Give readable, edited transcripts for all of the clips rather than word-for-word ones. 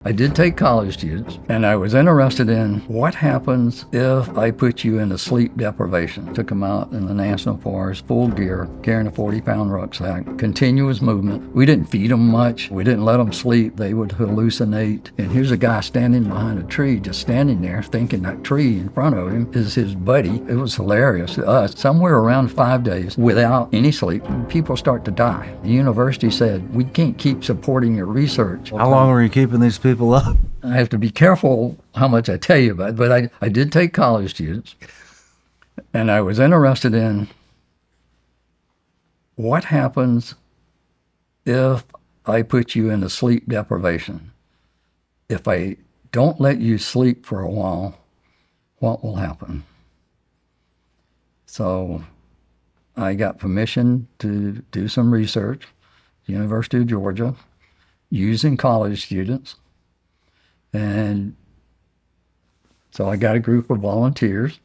I did take college students, and I was interested in what happens if I put you into sleep deprivation. Took them out in the national forest, full gear, carrying a 40-pound rucksack, continuous movement. We didn't feed them much. We didn't let them sleep. They would hallucinate. And here's a guy standing behind a tree, just standing there, thinking that tree in front of him is his buddy. It was hilarious to us. Somewhere around 5 days without any sleep, people start to die. The university said, we can't keep supporting your research. How long were you keeping these people up? I have to be careful how much I tell you about it, but I did take college students, and I was interested in what happens if I put you into sleep deprivation. If I don't let you sleep for a while, what will happen? So I got permission to do some research, University of Georgia, using college students. And so I got a group of volunteers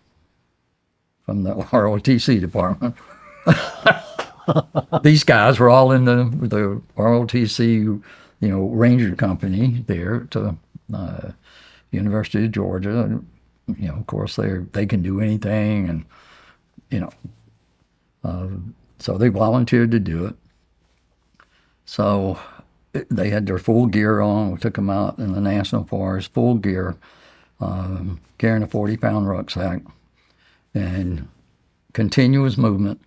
from the ROTC department. These guys were all in the ROTC, ranger company there to University of Georgia. Of course, they can do anything, and so they volunteered to do it. So they had their full gear on. We took them out in the national forest, full gear, carrying a 40-pound rucksack, and continuous movement.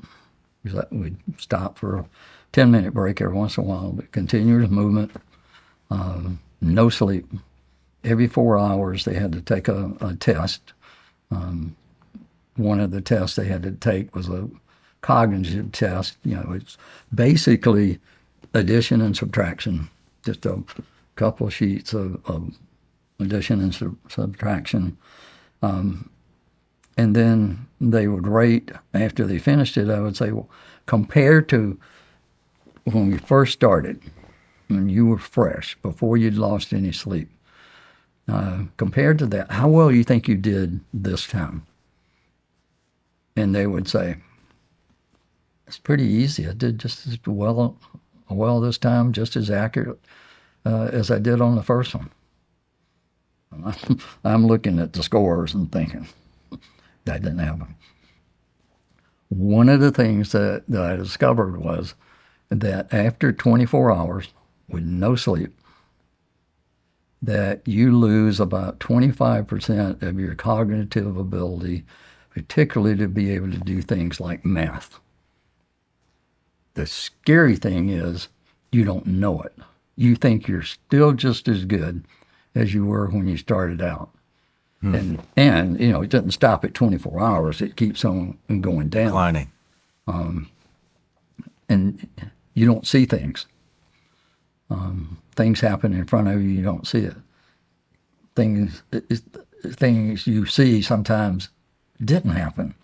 We'd stop for a 10-minute break every once in a while, but continuous movement, no sleep. Every 4 hours they had to take a test. One of the tests they had to take was a cognitive test. It's basically addition and subtraction, just a couple of sheets of addition and subtraction. And then they would rate, after they finished it, I would say, well, compared to when we first started, when you were fresh, before you'd lost any sleep, compared to that, how well you think you did this time? And they would say, it's pretty easy. I did just as well this time, just as accurate as I did on the first one. I'm looking at the scores and thinking, that didn't happen. One of the things that I discovered was that after 24 hours with no sleep, that you lose about 25% of your cognitive ability, particularly to be able to do things like math. The scary thing is you don't know it. You think you're still just as good as you were when you started out. And it doesn't stop at 24 hours. It keeps on going down. Declining. And you don't see things. Things happen in front of you, you don't see it. Things you see sometimes didn't happen.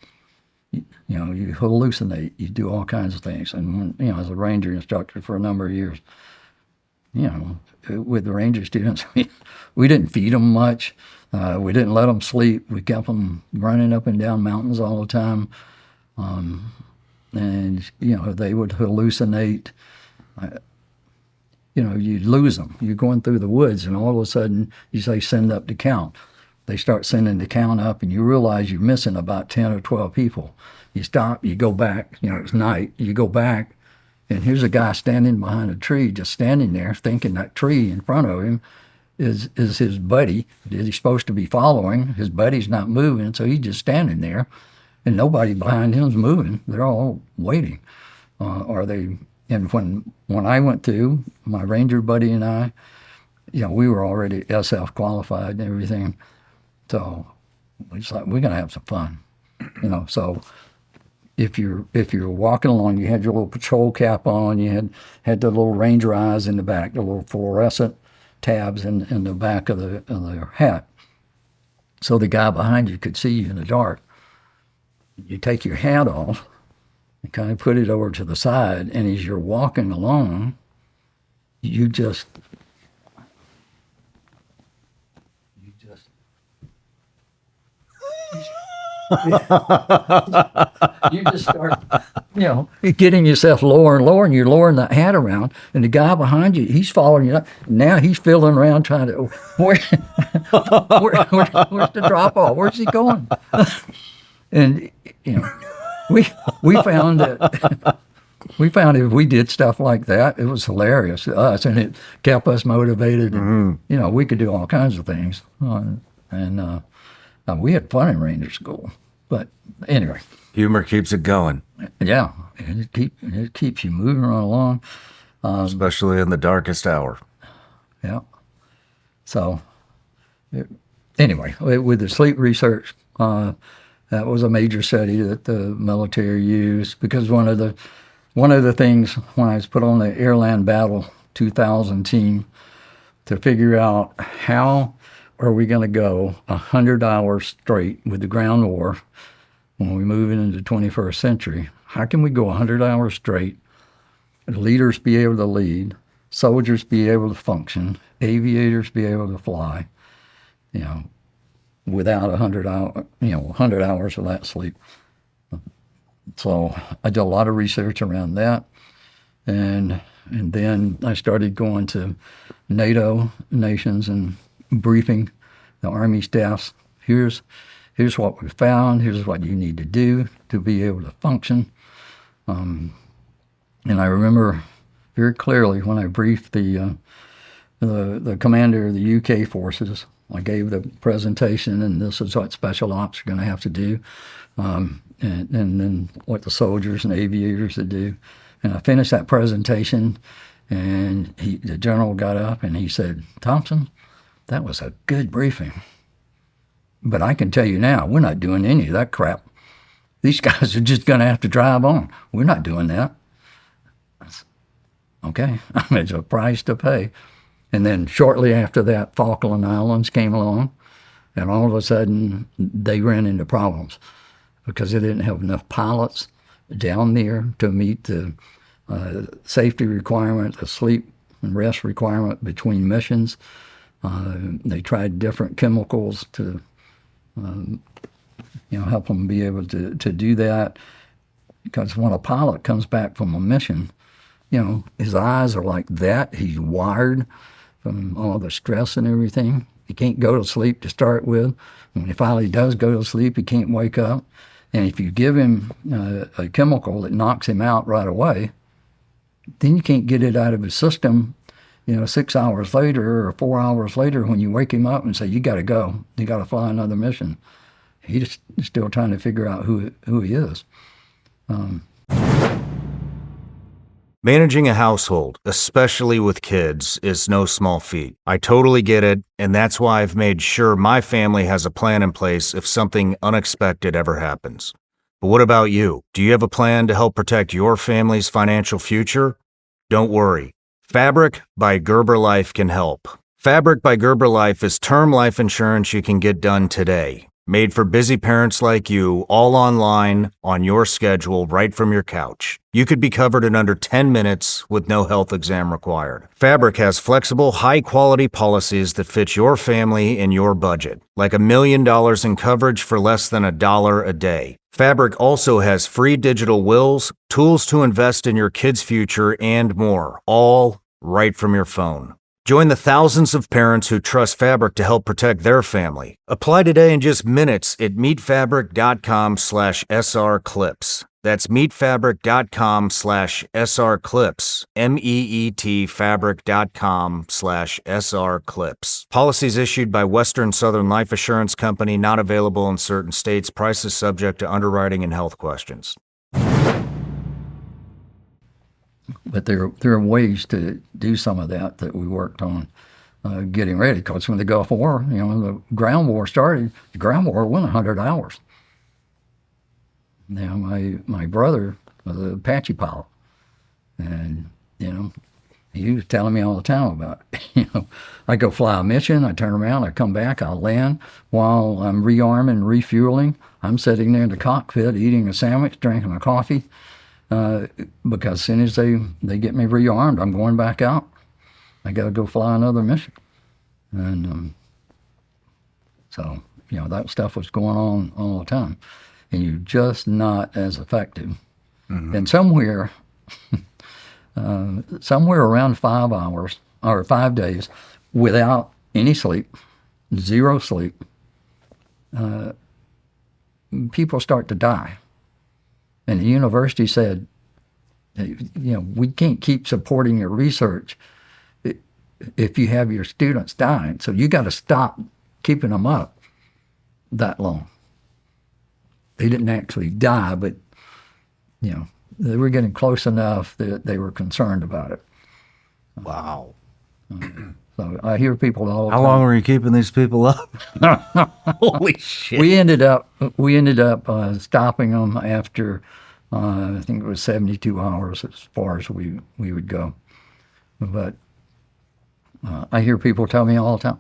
You hallucinate, you do all kinds of things. And when, as a ranger instructor for a number of years, with the ranger students, we didn't feed them much. We didn't let them sleep. We kept them running up and down mountains all the time. And they would hallucinate. You'd lose them. You're going through the woods, and all of a sudden, you say, send up the count. They start sending the count up, and you realize you're missing about 10 or 12 people. You stop, you go back, it's night, you go back, and here's a guy standing behind a tree, just standing there, thinking that tree in front of him is his buddy that he's supposed to be following. His buddy's not moving, so he's just standing there, and nobody behind him's moving. They're all waiting. And when I went through, my ranger buddy and I, we were already SF qualified and everything. So it's like, we're gonna have some fun, So if you're walking along, you had your little patrol cap on, you had the little ranger eyes in the back, the little fluorescent tabs in the back of the hat, so the guy behind you could see you in the dark. You take your hat off and kind of put it over to the side, and as you're walking along, you just You just start, getting yourself lower and lower, and you're lowering that hat around, and the guy behind you, he's following you up. Now he's fiddling around trying to, where's the drop off? Where's he going? And we we found that we found if we did stuff like that, it was hilarious to us, and it kept us motivated. And we could do all kinds of things, and we had fun in Ranger School. But anyway, Humor keeps it going, yeah, it keeps you moving right along. especially in the darkest hour. Yeah. So anyway, with the sleep research, that was a major study that the military used, because one of the things when I was put on the Airland Battle 2000 team to figure out how are we going to go 100 hours straight with the ground war when we move into the 21st century. How can we go 100 hours straight, leaders be able to lead, soldiers be able to function, aviators be able to fly, without 100 hours of that sleep. So I did a lot of research around that, and then I started going to NATO nations and briefing the Army staffs. Here's what we found. Here's what you need to do to be able to function. And I remember very clearly when I briefed the commander of the UK forces. I gave the presentation, and this is what special ops are going to have to do, and then what the soldiers and aviators would do. And I finished that presentation, and the general got up and he said, "Thompson, that was a good briefing. But I can tell you now, we're not doing any of that crap. These guys are just going to have to drive on. We're not doing that." I said, okay, it's a price to pay. And then shortly after that, Falkland Islands came along, and all of a sudden they ran into problems because they didn't have enough pilots down there to meet the safety requirement, the sleep and rest requirement between missions. They tried different chemicals to help them be able to do that, because when a pilot comes back from a mission, his eyes are like that. He's wired from all the stress and everything. He can't go to sleep to start with. When he finally does go to sleep, he can't wake up. And if you give him a chemical that knocks him out right away, then you can't get it out of his system, 6 hours later or 4 hours later when you wake him up and say, you got to go. You got to fly another mission. He's still trying to figure out who he is. Managing a household, especially with kids, is no small feat. I totally get it, and that's why I've made sure my family has a plan in place if something unexpected ever happens. But what about you? Do you have a plan to help protect your family's financial future? Don't worry. Fabric by Gerber Life can help. Fabric by Gerber Life is term life insurance you can get done today. Made for busy parents like you, all online, on your schedule, right from your couch. You could be covered in under 10 minutes with no health exam required. Fabric has flexible, high-quality policies that fit your family and your budget, like $1 million in coverage for less than $1 a day. Fabric also has free digital wills, tools to invest in your kids' future, and more, all right from your phone. Join the thousands of parents who trust Fabric to help protect their family. Apply today in just minutes at meetfabric.com/srclips. That's meetfabric.com/srclips. meetfabric.com/srclips. Policies issued by Western Southern Life Assurance Company, not available in certain states. Prices subject to underwriting and health questions. But there are ways to do some of that we worked on getting ready. Because when the Gulf War, the ground war started, the ground war went 100 hours. Now, my brother was an Apache pilot, and, he was telling me all the time about, I go fly a mission, I turn around, I come back, I'll land. While I'm rearming, refueling, I'm sitting there in the cockpit eating a sandwich, drinking a coffee. Because as soon as they get me rearmed, I'm going back out. I got to go fly another mission. And So, that stuff was going on all the time. And you're just not as effective. And somewhere around 5 hours or 5 days without any sleep, zero sleep, people start to die. And the university said, we can't keep supporting your research if you have your students dying. So you got to stop keeping them up that long. They didn't actually die, but, they were getting close enough that they were concerned about it. Wow. So I hear people all the time. How long were you keeping these people up? Holy shit. We ended up stopping them after, I think it was 72 hours as far as we would go. But I hear people tell me all the time,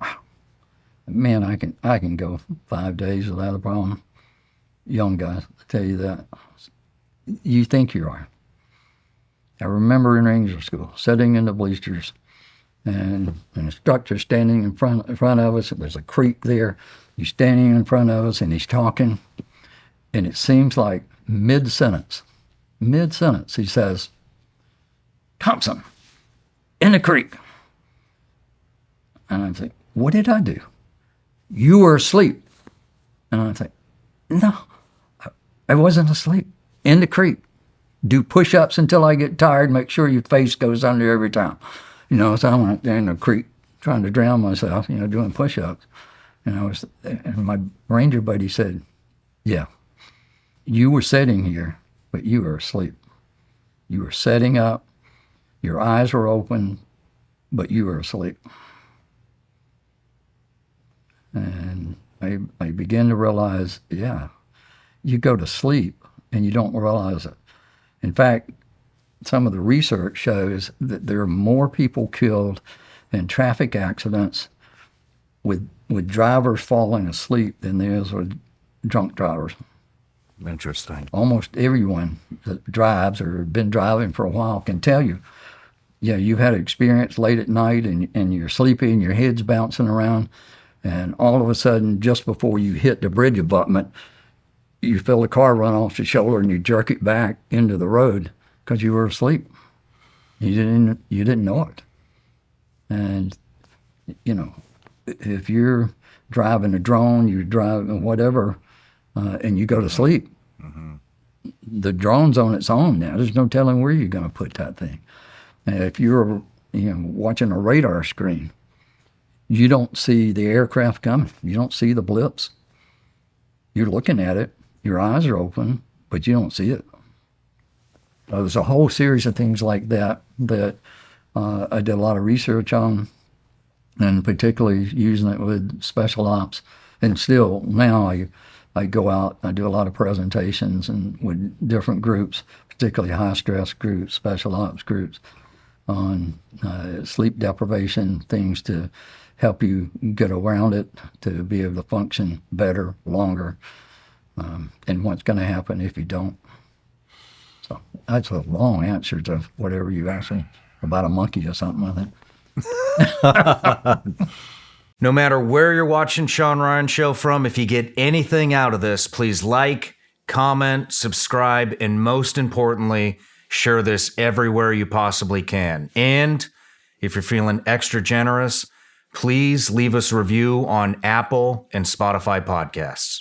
man, I can go 5 days without a problem. Young guys, I tell you that. You think you are. I remember in Ranger School, sitting in the bleachers, and an instructor standing in front of us. There's a creek there. He's standing in front of us, and he's talking. And it seems like mid-sentence, he says, "Thompson, in the creek." And I think, what did I do? You were asleep. And I think, no, I wasn't asleep. In the creek. Do push-ups until I get tired. Make sure your face goes under every time. So I went there in the creek trying to drown myself, doing push-ups. And my ranger buddy said, yeah, you were sitting here, but you were asleep. You were setting up. Your eyes were open, but you were asleep. And I began to realize, yeah, you go to sleep and you don't realize it. In fact, some of the research shows that there are more people killed in traffic accidents with drivers falling asleep than there is with drunk drivers. Interesting. Almost everyone that drives or been driving for a while can tell you, you've had an experience late at night and you're sleepy and your head's bouncing around, and all of a sudden, just before you hit the bridge abutment, you feel the car run off the shoulder and you jerk it back into the road because you were asleep. You didn't know it. And, if you're driving a drone, you're driving whatever, and you go to sleep, the drone's on its own now. There's no telling where you're going to put that thing. And if you're watching a radar screen, you don't see the aircraft coming. You don't see the blips. You're looking at it. Your eyes are open, but you don't see it. There's a whole series of things like that I did a lot of research on, and particularly using it with special ops. And still now I go out, I do a lot of presentations and with different groups, particularly high-stress groups, special ops groups, on sleep deprivation, things to help you get around it, to be able to function better, longer, and what's going to happen if you don't. So that's a long answer to whatever you asked me about a monkey or something, I think. No matter where you're watching Shawn Ryan Show from, if you get anything out of this, please like, comment, subscribe, and most importantly, share this everywhere you possibly can. And if you're feeling extra generous, please leave us a review on Apple and Spotify podcasts.